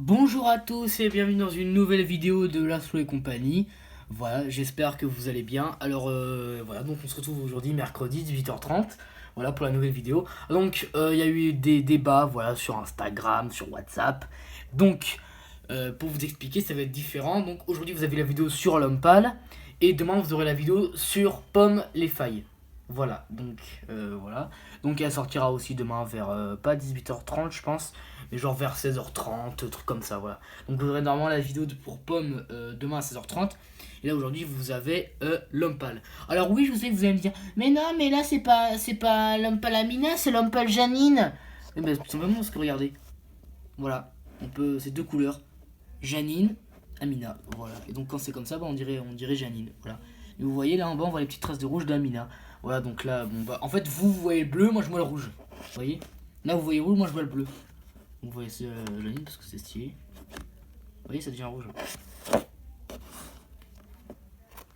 Bonjour à tous et bienvenue dans une nouvelle vidéo de Laszlo et compagnie. Voilà, j'espère que vous allez bien. Alors voilà, donc on se retrouve aujourd'hui mercredi 18h30. Voilà pour la nouvelle vidéo. Donc il y a eu des débats voilà sur Instagram, sur WhatsApp. Donc pour vous expliquer, ça va être différent. Donc aujourd'hui vous avez la vidéo sur l'homme pâle et demain vous aurez la vidéo sur Pomme les failles. Voilà, voilà. Donc elle sortira aussi demain vers pas 18h30 je pense, mais genre vers 16h30, truc comme ça, voilà. Donc vous aurez normalement la vidéo pour Pomme demain à 16h30. Et là aujourd'hui vous avez l'homme pâle. Alors oui, je sais que vous allez me dire, mais non, mais là c'est pas l'homme pâle Amina, c'est l'homme pâle Janine. Et ben c'est vraiment ce que regardez. Voilà, c'est deux couleurs, Janine, Amina, voilà. Et donc quand c'est comme ça, bah, on dirait Janine, voilà. Et vous voyez là en bas, on voit les petites traces de rouge d'Amina. Voilà, donc là, bon bah, en fait vous voyez le bleu, moi je vois le rouge. Vous voyez. Là vous voyez rouge, moi je vois le bleu. Vous voyez c'est Janine parce que c'est stylé. Vous voyez, ça devient rouge. Ok,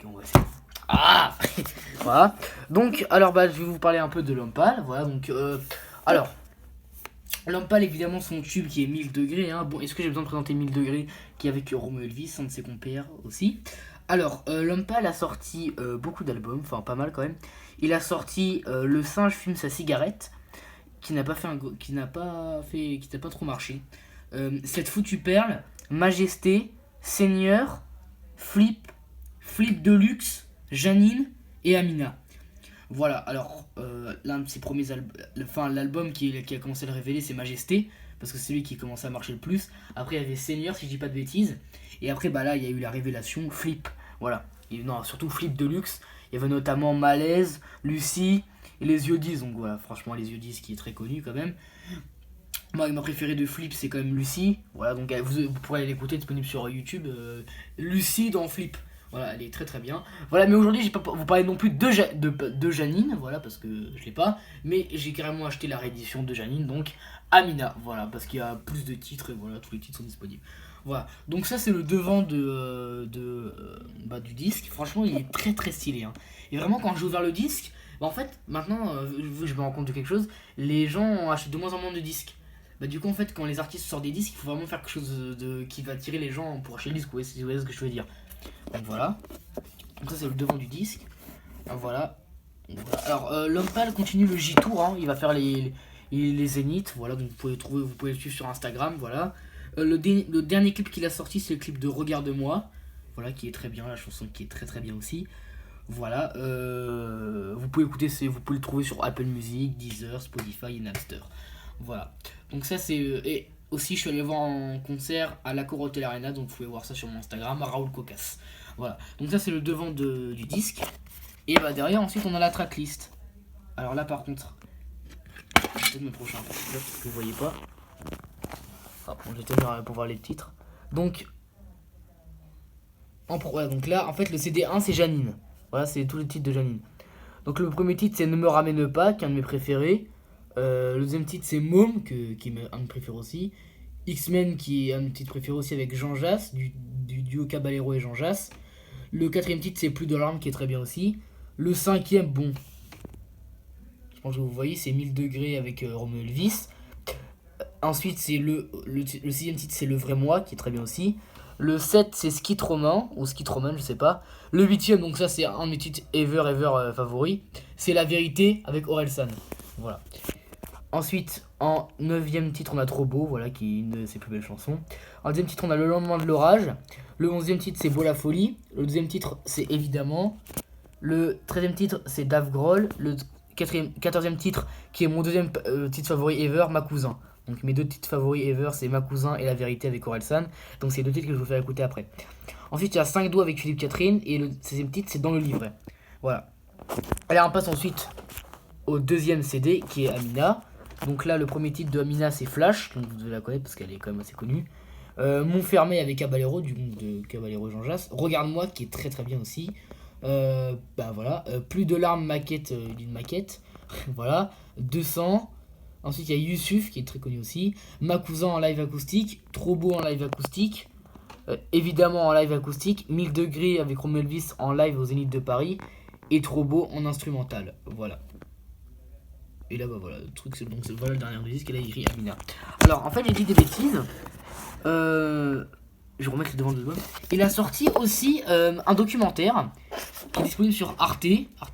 on va essayer. Ah voilà. Donc, alors bah, je vais vous parler un peu de l'homme pâle. Voilà, donc, alors, l'homme pâle, évidemment, son tube qui est 1000 degrés. Hein. Bon, est-ce que j'ai besoin de présenter 1000 degrés qui est avec Romo Elvis, un de ses compères aussi. Alors, l'homme pâle a sorti beaucoup d'albums, enfin pas mal quand même. Il a sorti Le singe fume sa cigarette, qui n'a pas fait qui n'a pas trop marché. Cette foutue perle, Majesté, Seigneur, Flip, Flip Deluxe, Janine et Amina. Voilà, alors l'un de ses premiers albums, enfin l'album qui a commencé à le révéler, c'est Majesté, parce que c'est lui qui commençait à marcher le plus. Après il y avait Seigneur, si je dis pas de bêtises, et après bah là il y a eu la révélation Flip, voilà. Et non, surtout Flip Deluxe. Il y avait notamment Malaise, Lucie et les Yeux 10, donc voilà, franchement les Yeux 10 qui est très connu quand même. Moi, ma préférée de Flip, c'est quand même Lucie. Voilà, donc vous pourrez aller l'écouter, disponible sur YouTube. Lucie dans Flip. Voilà, elle est très très bien. Voilà, mais aujourd'hui, j'ai pas vous parler non plus de Janine, voilà, parce que je l'ai pas. Mais j'ai carrément acheté la réédition de Janine, donc Amina, voilà, parce qu'il y a plus de titres et voilà, tous les titres sont disponibles. Voilà, donc ça c'est le devant du disque. Franchement, il est très très stylé. Hein. Et vraiment, quand j'ai ouvert le disque, bah, en fait, maintenant, je me rends compte de quelque chose. Les gens achètent de moins en moins de disques. Bah du coup en fait quand les artistes sortent des disques, il faut vraiment faire quelque chose qui va attirer les gens pour acheter le disque, si vous voyez ce que je veux dire. Donc voilà. Donc ça c'est le devant du disque. Voilà. Alors l'homme pâle continue le J-Tour, hein. Il va faire les zéniths, voilà, donc vous pouvez le suivre sur Instagram, voilà. Le dernier clip qu'il a sorti, c'est le clip de Regarde-moi, voilà, qui est très bien, la chanson qui est très très bien aussi. Voilà, vous pouvez vous pouvez le trouver sur Apple Music, Deezer, Spotify et Napster. Voilà. Donc ça c'est et aussi je suis allé voir en concert à l'Accor Hotel Arena, donc vous pouvez voir ça sur mon Instagram, Raoul Cocas. Voilà. Donc ça c'est le devant du disque. Et bah derrière ensuite on a la tracklist. Alors là par contre, je vais peut-être me prochain parce que vous voyez pas. Ah, bon, je vais peut-être pour voir les titres. Donc voilà, donc là en fait le CD1 c'est Janine. Voilà, c'est tous les titres de Janine. Donc le premier titre c'est Ne me ramène pas, qui est un de mes préférés. Le deuxième titre c'est Môme, qui est un de mes préférés aussi. X-Men, qui est un de mes titres préférés aussi avec Jean Jass, du duo Caballero et Jean Jass. Le quatrième titre c'est Plus de larmes, qui est très bien aussi. Le cinquième, bon, je pense que vous voyez, c'est 1000 degrés avec Romo Elvis. Ensuite c'est le sixième titre c'est Le vrai moi, qui est très bien aussi. Le 7 c'est Skit Roman, ou Skit Roman, je sais pas. Le huitième, donc ça c'est un de mes titres ever favoris, c'est La vérité avec Orelsan. Voilà. Ensuite, en 9ème titre, on a Trop beau, voilà, qui est une de ses plus belles chansons. En 10ème titre, on a Le lendemain de l'orage. Le 11ème titre, c'est Beau la folie. Le 12ème titre, c'est Évidemment. Le 13ème titre, c'est Dave Grohl. Le 14ème titre, qui est mon deuxième titre favori ever, Ma cousin. Donc mes deux titres favoris ever, c'est Ma cousin et La vérité avec Orelsan. Donc c'est deux titres que je vais vous faire écouter après. Ensuite, il y a 5 doigts avec Philippe Catherine. Et le 16ème titre, c'est Dans le livret. Voilà. Allez, on passe ensuite au deuxième CD, qui est Amina. Donc là, le premier titre de Amina, c'est Flash, donc vous devez la connaître parce qu'elle est quand même assez connue. Montfermé avec Caballero, du groupe de Caballero Jean Jass. Regarde-moi, qui est très très bien aussi. Bah voilà. Plus de larmes, maquette d'une maquette. Voilà. 200. Ensuite, il y a Youssouf, qui est très connu aussi. Ma cousin en live acoustique. Trop beau en live acoustique. Évidemment en live acoustique. 1000 degrés avec Romo Elvis en live au Zénith de Paris. Et Trop beau en instrumental. Voilà. Et là, bah voilà, le truc, c'est donc voilà le dernier disque, et là il écrit Amina. Alors, en fait, j'ai dit des bêtises. Je vais remettre le devant de l'album. Il a sorti aussi un documentaire qui est disponible sur Arte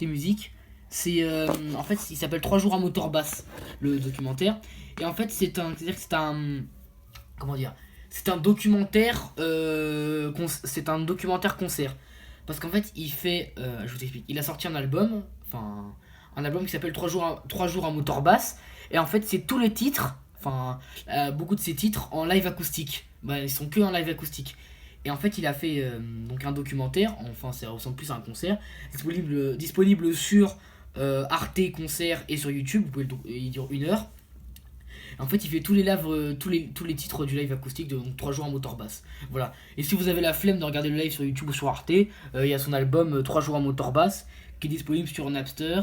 Musique. C'est en fait, il s'appelle 3 jours à moteur basse, le documentaire. Et en fait, c'est-à-dire que c'est un, comment dire, c'est un documentaire, c'est un documentaire concert. Parce qu'en fait, je vous explique, il a sorti un album, qui s'appelle 3 jours à moteur basse. Et en fait, c'est tous les titres, beaucoup de ces titres en live acoustique. Bah, ils sont que en live acoustique. Et en fait, il a fait donc un documentaire, ça ressemble plus à un concert, disponible sur Arte Concert et sur YouTube. Il dure 1 heure. En fait, il fait tous les titres du live acoustique de donc, 3 jours en moteur basse. Voilà. Et si vous avez la flemme de regarder le live sur YouTube ou sur Arte, il y a son album 3 jours en moteur basse qui est disponible sur Napster,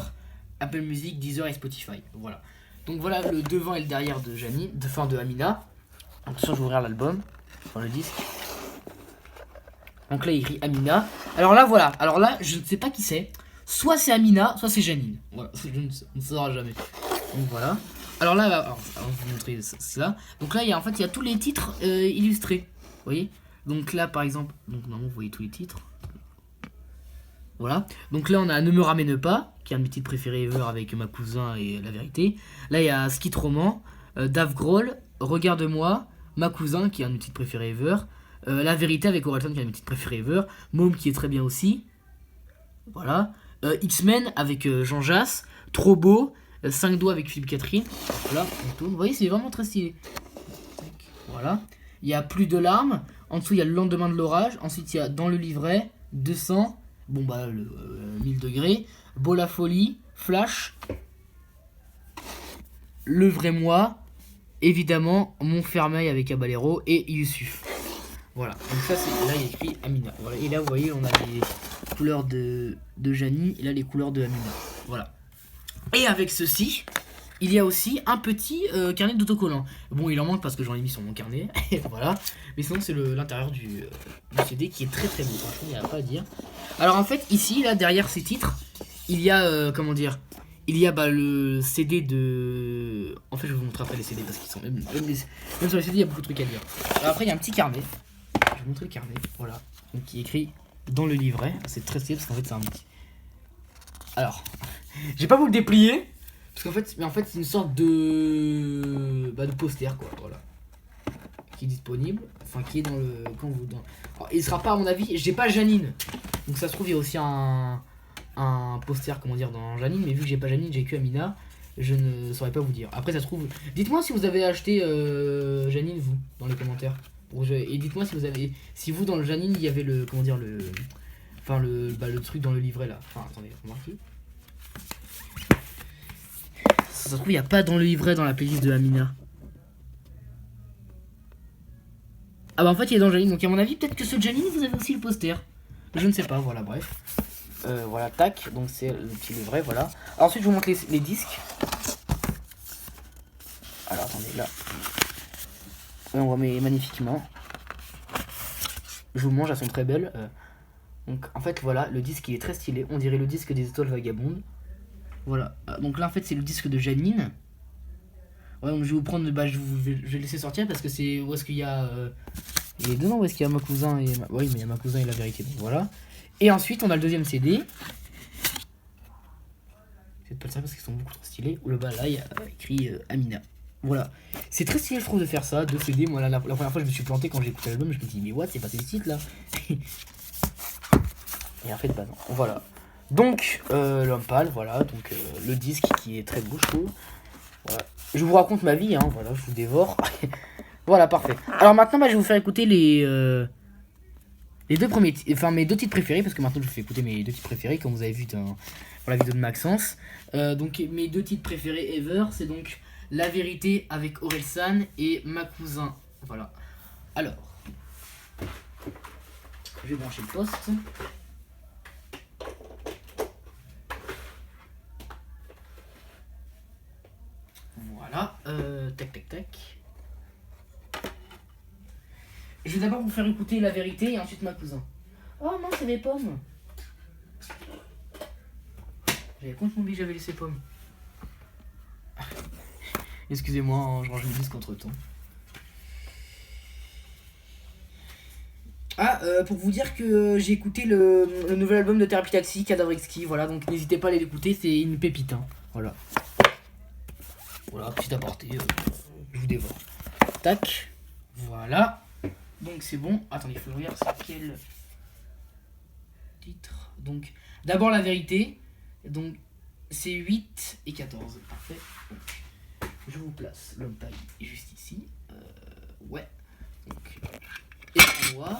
Apple Music, Deezer et Spotify. Voilà. Donc voilà le devant et le derrière de Janine, de Amina. Attention, je vais ouvrir l'album, le disque. Donc là, il écrit Amina. Alors là, je ne sais pas qui c'est. Soit c'est Amina, soit c'est Janine. Voilà, on ne saura jamais. Donc voilà. Alors là, on va vous montrer cela. Donc là, il y a tous les titres illustrés. Vous voyez. Donc là, par exemple, normalement, vous voyez tous les titres. Voilà. Donc là, on a Ne me ramène pas, qui est un de mes titres préférés ever avec Ma Cousin et La Vérité. Là, il y a Skid Roman, Dave Grohl, Regarde-moi, Ma Cousin, qui est un de mes titres préférés ever. La Vérité avec Orelsan, qui est un de mes titres préférés ever. Môme, qui est très bien aussi. Voilà. X-Men avec Jean Jass. Trop beau. 5 doigts avec Philippe Catherine. Voilà, on tourne. Vous voyez, c'est vraiment très stylé. Voilà. Il y a Plus de larmes. En dessous, il y a Le lendemain de l'orage. Ensuite, il y a Dans le livret, 200. Bon, bah, 1000 degrés. Beau la folie. Flash. Le vrai moi. Évidemment, Montfermeil avec Caballero et Youssouf. Voilà. Donc ça, là, il y a écrit Amina. Voilà. Et là, vous voyez, on a les couleurs de Janine. Et là, les couleurs de Amina. Voilà. Et avec ceci, il y a aussi un petit carnet d'autocollants. Bon, il en manque parce que j'en ai mis sur mon carnet. Voilà. Mais sinon, c'est l'intérieur du CD qui est très très beau. Franchement, il n'y a pas à dire. Alors en fait, ici, là, derrière ces titres, il y a, il y a le CD de... En fait, je vais vous montrer après les CD parce qu'ils sont... Même sur les CD, il y a beaucoup de trucs à dire. Alors après, il y a un petit carnet. Je vais vous montrer le carnet. Voilà. Donc, qui est écrit dans le livret. C'est très stylé parce qu'en fait, c'est un petit... Alors... Je vais pas vous le déplier parce qu'en fait, c'est une sorte de poster quoi, voilà, qui est disponible, qui est dans le Alors, il sera pas à mon avis, j'ai pas Janine, donc ça se trouve il y a aussi un poster dans Janine, mais vu que j'ai pas Janine, j'ai que Amina, je ne saurais pas vous dire. Après ça se trouve, dites-moi si vous avez acheté Janine vous dans les commentaires, et dites-moi si vous dans le Janine il y avait le le truc dans le livret là. Attendez, remarquez. Ça se trouve, il n'y a pas dans le livret dans la playlist de Amina. Ah bah en fait, il est dans Janine. Donc à mon avis, peut-être que ce Janine, vous avez aussi le poster. Je ne sais pas, voilà, bref. Voilà, tac. Donc c'est le petit livret, voilà. Alors, ensuite, je vous montre les disques. Alors, attendez, là. Et on remet magnifiquement. Je vous mange, elles sont très belles. Donc en fait, voilà, le disque, il est très stylé. On dirait le disque des étoiles vagabondes. Voilà, donc là en fait c'est le disque de Janine. Ouais, donc je vais vous prendre, je vais laisser sortir parce que c'est où est-ce qu'il y a et dedans où est-ce qu'il y a Ma Cousin et oui, mais il y a Ma Cousin et La Vérité, donc voilà. Et ensuite on a le deuxième CD. C'est pas ça parce qu'ils sont beaucoup trop stylés. Où le bas là il y a écrit Amina. Voilà, c'est très stylé je trouve de faire ça, 2 CD. Moi la première fois je me suis planté quand j'ai écouté l'album, je me dis mais what, c'est pas ces titres là. Et en fait bah non, voilà. Donc, l'homme pâle, voilà, donc le disque qui est très beau, je trouve. Voilà. Je vous raconte ma vie, hein, voilà, je vous dévore. Voilà, parfait. Alors maintenant, je vais vous faire écouter les 2 premiers mes 2 titres préférés, parce que maintenant je vous fais écouter mes 2 titres préférés, comme vous avez vu dans la vidéo de Maxence. Donc, mes 2 titres préférés ever, c'est donc La Vérité avec Orelsan et Ma Cousin. Voilà. Alors, je vais brancher le poste. Voilà, tac. Je vais d'abord vous faire écouter La Vérité et ensuite Ma Cousin. Oh non, c'est mes pommes. J'avais complètement oublié que j'avais laissé pommes. Excusez-moi, je range le disque entre temps. Ah, pour vous dire que j'ai écouté le nouvel album de Thérapie Taxi, Cadavrexki, voilà, donc n'hésitez pas à aller l'écouter, c'est une pépite, hein. Voilà. Voilà, petit aparté, je vous dévore. Tac, voilà. Donc c'est bon. Attendez, il faut regarder c'est quel titre. Donc, d'abord la vérité. Donc, c'est 8 et 14. Parfait. Donc, je vous place l'homme taille juste ici. Ouais. Donc, écran noir.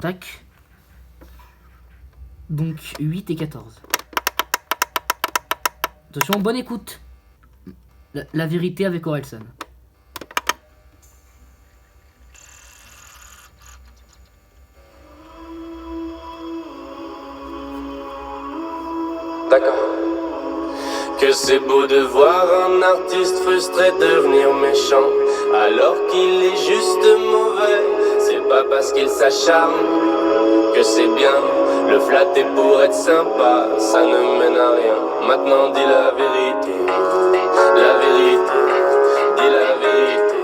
Tac. Donc 8 et 14. Attention, bonne écoute. La vérité avec Orelsan. D'accord. Que c'est beau de voir un artiste frustré devenir méchant, alors qu'il est juste mauvais. C'est pas parce qu'il s'acharne que c'est bien. Le flatter pour être sympa, ça ne mène à rien. Maintenant dis la vérité, la vérité, dis la vérité,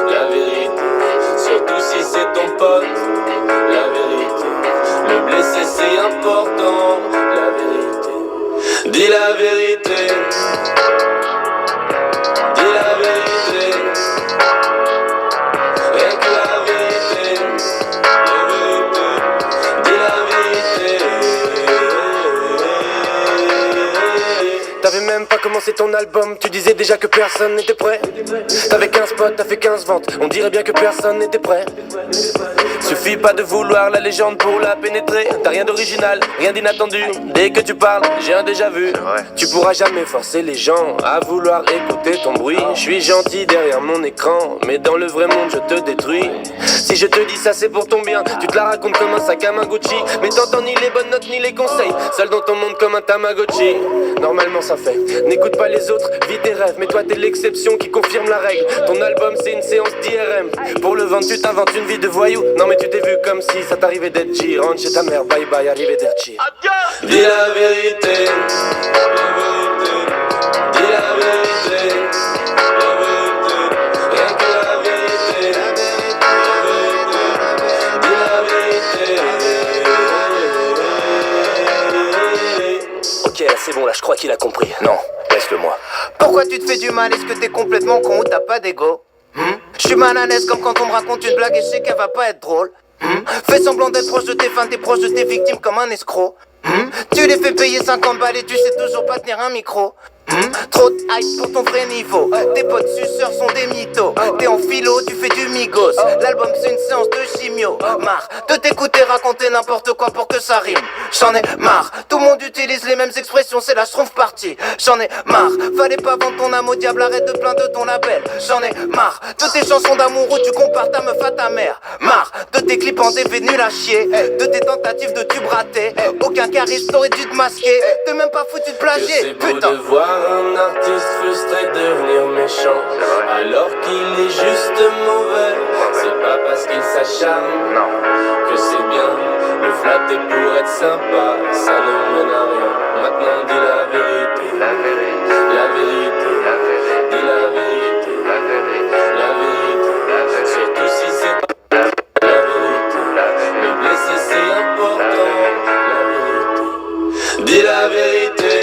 la vérité. Surtout si c'est ton pote, la vérité. Le blesser c'est important, la vérité. Dis la vérité, dis la vérité. Rien que la vérité, la vérité. Dis la vérité. T'avais même pas commencé ton album, tu disais déjà que personne n'était prêt. T'avais 15 potes, t'as fait 15 ventes, on dirait bien que personne n'était prêt. Suffit pas de vouloir la légende pour la pénétrer. T'as rien d'original, rien d'inattendu. Dès que tu parles, j'ai un déjà vu. Tu pourras jamais forcer les gens à vouloir écouter ton bruit. Je suis gentil derrière mon écran, mais dans le vrai monde je te détruis. Si je te dis ça c'est pour ton bien, tu te la racontes comme un sac à main Gucci, mais t'entends ni les bonnes notes ni les conseils. Seul dans ton monde comme un Tamagotchi. Normalement ça fait, n'écoute pas les autres, vis tes rêves. Mais toi t'es l'exception qui confirme la règle. Ton album c'est une séance d'IRM. Pour le vendre tu t'inventes une vie de voyou. Non mais tu t'es vu comme si ça t'arrivait d'être G. Rentre chez ta mère, bye bye, arrivederci. Dis la vérité, la vérité. Dis la vérité, la vérité. Rien que la vérité, la vérité. Dis la vérité. Ok, là c'est bon, là je crois qu'il a compris. Non, laisse-le moi. Pourquoi tu te fais du mal? Est-ce que t'es complètement con ou t'as pas d'ego? Je suis mal à l'aise comme quand on me raconte une blague et je sais qu'elle va pas être drôle. Fais semblant d'être proche de tes fans, t'es proche de tes victimes comme un escroc. Tu les fais payer 50 balles et tu sais toujours pas tenir un micro. Trop de hype pour ton vrai niveau. Tes potes suceurs sont des mythos. T'es en philo, tu fais du migos. L'album c'est une séance de chimio. Marre de t'écouter raconter n'importe quoi pour que ça rime. J'en ai marre, tout le monde utilise les mêmes expressions, c'est la schtroumpf partie. J'en ai marre, fallait pas vendre ton âme au diable, arrête de plaindre de ton label. J'en ai marre de tes chansons d'amour où tu compares ta meuf à ta mère. Marre de tes clips en DV nuls à chier, de tes tentatives de tube ratés. Aucun charisme, t'aurais dû te masquer. T'es même pas foutu de plagier, putain. De voir un artiste frustré devenir méchant, alors qu'il est juste mauvais. C'est pas parce qu'il s'acharne que c'est bien. Le flatter pour être sympa, ça ne mène à rien. Maintenant dis la vérité, la vérité, la vérité, la vérité. Dis la vérité, la vérité, la vérité. Surtout si c'est la vérité. Le blesser c'est important, la vérité. Dis la vérité.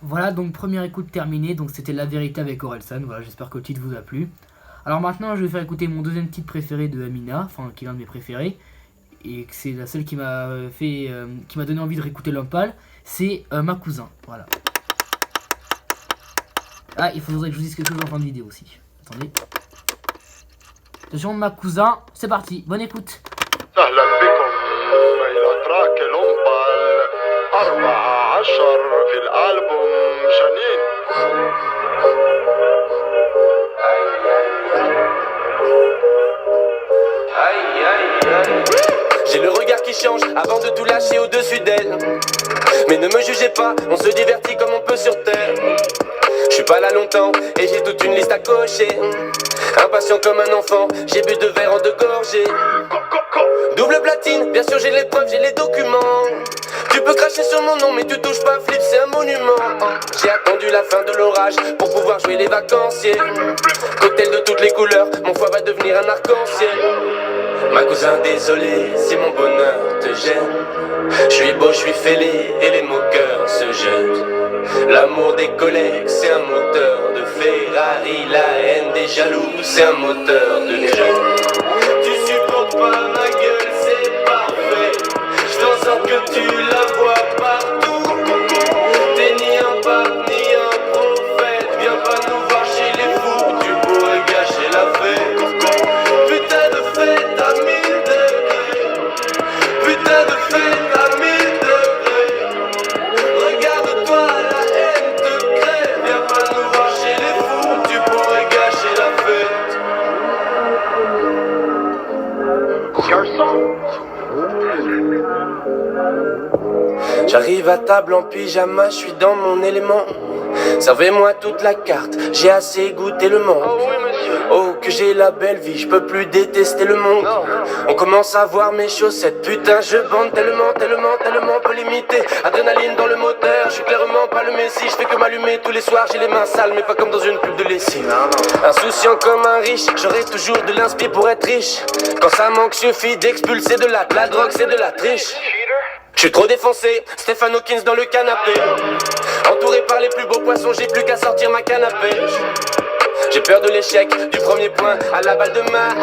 Voilà, donc première écoute terminée, donc c'était La Vérité avec Orelsan, voilà, j'espère que le titre vous a plu. Alors maintenant, je vais faire écouter mon deuxième titre préféré de Amina, enfin qui est l'un de mes préférés, et que c'est la seule qui m'a donné envie de réécouter L'Homme Pâle, c'est Ma Cousin, voilà. Ah, il faudrait que je vous dise quelque chose en fin de vidéo aussi, attendez. Attention, Ma Cousin, c'est parti, bonne écoute. في الألبوم جنين. J'ai le regard qui change avant de tout lâcher au-dessus d'elle. Mais ne me jugez pas, on se divertit comme on peut sur terre. Je suis pas là longtemps et j'ai toute une liste à cocher. Impatient comme un enfant, j'ai bu 2 verres en 2 gorgées. Double platine, bien sûr j'ai les preuves, j'ai les documents. Tu peux cracher sur mon nom mais tu touches pas Flip, c'est un monument. J'ai attendu la fin de l'orage pour pouvoir jouer les vacanciers. Cocktail de toutes les couleurs, mon foie va devenir un arc-en-ciel. Ma cousin désolé, si mon bonheur te gêne. Je suis beau, je suis fêlé et les moqueurs se jettent. L'amour des collègues, c'est un moteur de Ferrari. La haine des jaloux, c'est un moteur de crème. Tu supportes pas ma gueule, c'est parfait. Je fais en sorte que tu la vois partout. T'es ni un pape, ni un prophète. Viens pas nous voir chez les fous, tu pourrais gâcher la fête. Putain de fête à 1000 degrés. Putain de fête à 1000 degrés. Regarde-toi, la haine te crève. Viens pas nous voir chez les fous, tu pourrais gâcher la fête. J'arrive à table en pyjama, je suis dans mon élément. Servez-moi toute la carte, j'ai assez goûté le monde. Oh que j'ai la belle vie, je peux plus détester le monde. On commence à voir mes chaussettes, putain je bande tellement, tellement, tellement peu limité. Adrénaline dans le moteur, je suis clairement pas le messie. Je fais que m'allumer tous les soirs, j'ai les mains sales mais pas comme dans une pub de lessive. Insouciant comme un riche, j'aurai toujours de l'inspi pour être riche. Quand ça manque suffit d'expulser de la drogue c'est de la triche. Je suis trop défoncé, Stéphane Hawkins dans le canapé. Entouré par les plus beaux poissons, j'ai plus qu'à sortir ma canne à pêche. J'ai peur de l'échec, du premier point à la balle de maths.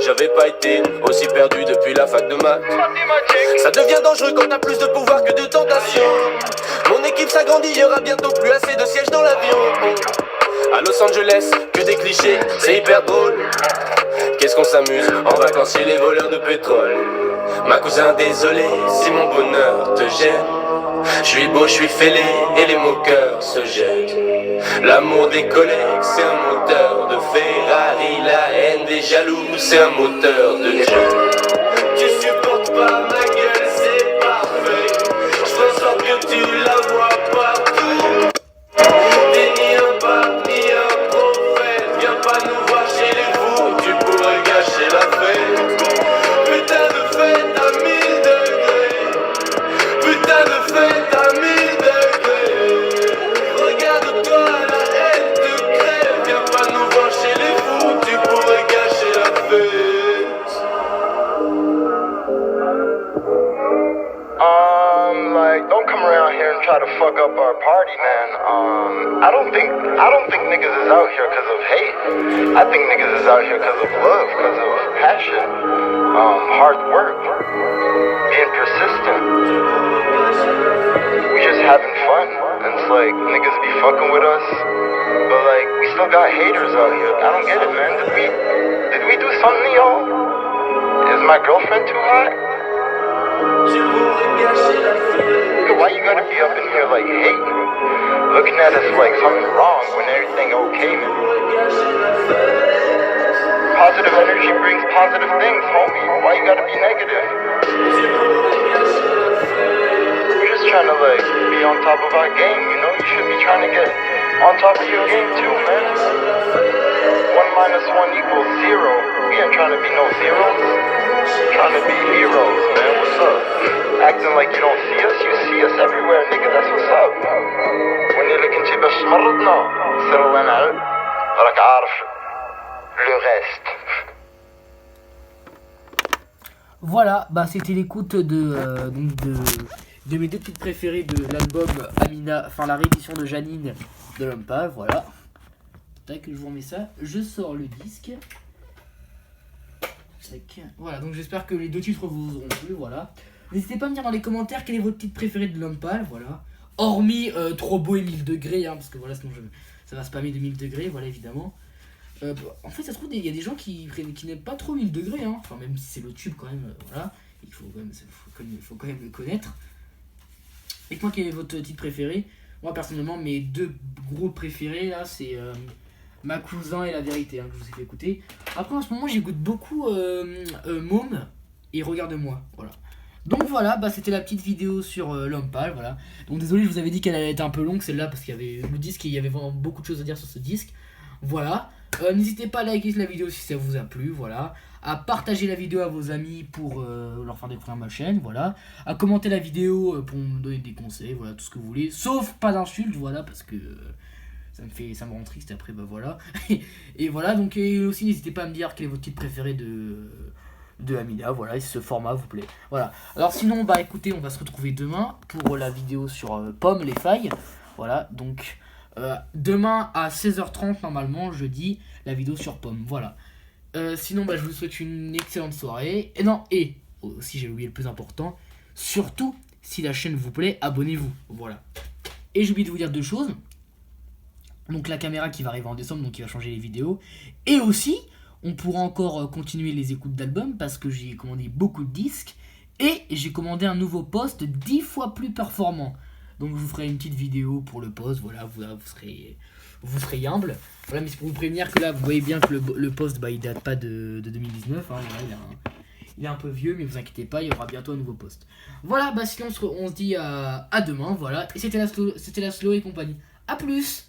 J'avais pas été aussi perdu depuis la fac de maths. Ça devient dangereux quand t'as plus de pouvoir que de tentation. Mon équipe s'agrandit, y aura bientôt plus assez de sièges dans l'avion. À Los Angeles, que des clichés, c'est hyper drôle. Qu'est-ce qu'on s'amuse en vacances chez les voleurs de pétrole. Ma cousin désolé, si mon bonheur te gêne. Je suis beau, je suis fêlé et les moqueurs se jettent. L'amour des collègues, c'est un moteur de Ferrari. La haine des jaloux, c'est un moteur de jeu. Tu supportes pas ma gueule, c'est parfait. Je fais en sorte que tu la vois partout. T'es ni un pape, ni un prophète. Viens pas nous voir chez les fous, tu pourrais gâcher la fête. Putain de fête à 1000 degrés. Putain de fête à 1000 degrés. Regarde-toi, la haine te crève. Viens pas nous voir chez les fous, tu pourrais gâcher la fête. Like, don't come around here and try to fuck up our party, man. I don't think niggas is out here because of hate. I think niggas is out here because of love, because of passion, hard work, being persistent. We just having fun, and it's like niggas be fucking with us, but like we still got haters out here. I don't get it, man. Did we do something to y'all? Is my girlfriend too hot? Why you gotta be up in here like hating? Looking at us like something wrong when everything okay, man. Positive energy brings positive things, homie. Why you gotta be negative? We're just trying to like be on top of our game, you know? You should be trying to get on top of your game too, man. 1 minus 1 equals 0. We ain't trying to be no zeros. Trying to be heroes, man. What's up? Acting like you don't see us, you see us everywhere, nigga. That's what's up. When you're looking to باش مرضنا سر الله نعلم راك عارف le reste. Voilà, bah c'était l'écoute donc de mes deux petites préférées de l'album Amina, enfin la réédition de Janine de L'Homme Pâle, voilà. Tac, je vous remets ça, je sors le disque. Tac. Voilà, donc j'espère que les deux titres vous auront plu, voilà. N'hésitez pas à me dire dans les commentaires quel est votre titre préféré de L'Homme Pâle, voilà. Hormis Trop beau et 1000 degrés, hein, parce que voilà, sinon ça va spammer de 1000 degrés, voilà, évidemment. En fait, ça se trouve, il y a des gens qui n'aiment pas trop 1000 degrés, hein. Enfin, même si c'est le tube quand même, voilà. Il faut quand même le connaître. Dites-moi quel est votre titre préféré. Moi personnellement mes 2 groupes préférés là c'est Ma Cousin et La Vérité, hein, que je vous ai fait écouter. Après en ce moment j'écoute beaucoup Môme et Regarde-moi, voilà. Donc voilà, bah c'était la petite vidéo sur L'Homme Pâle, voilà. Donc désolé, je vous avais dit qu'elle allait être un peu longue celle-là parce qu'il y avait le disque et il y avait vraiment beaucoup de choses à dire sur ce disque. Voilà. N'hésitez pas à liker la vidéo si ça vous a plu, voilà. À partager la vidéo à vos amis pour leur faire découvrir ma chaîne, voilà. À commenter la vidéo pour me donner des conseils, voilà, tout ce que vous voulez. Sauf pas d'insultes, voilà, parce que ça me rend triste après, bah voilà. Et voilà, donc et aussi n'hésitez pas à me dire quel est votre titre préféré de Amida, voilà, et ce format vous plaît. Voilà. Alors sinon, bah écoutez, on va se retrouver demain pour la vidéo sur Pomme, les failles. Voilà, donc demain à 16h30 normalement, jeudi, la vidéo sur Pomme, voilà. Sinon, bah je vous souhaite une excellente soirée. Et aussi j'ai oublié le plus important, surtout si la chaîne vous plaît, abonnez-vous, voilà. Et j'ai oublié de vous dire 2 choses. Donc la caméra qui va arriver en décembre, donc qui va changer les vidéos. Et aussi, on pourra encore continuer les écoutes d'albums parce que j'ai commandé beaucoup de disques. Et j'ai commandé un nouveau poste 10 fois plus performant. Donc je vous ferai une petite vidéo pour le poste, voilà, vous serez humble. Voilà, mais c'est pour vous prévenir que là, vous voyez bien que le poste, bah, il date pas de 2019. Hein, voilà, il est un peu vieux, mais vous inquiétez pas, il y aura bientôt un nouveau poste. Voilà, bah sinon on se dit à demain, voilà. Et c'était la Slow et compagnie. A plus!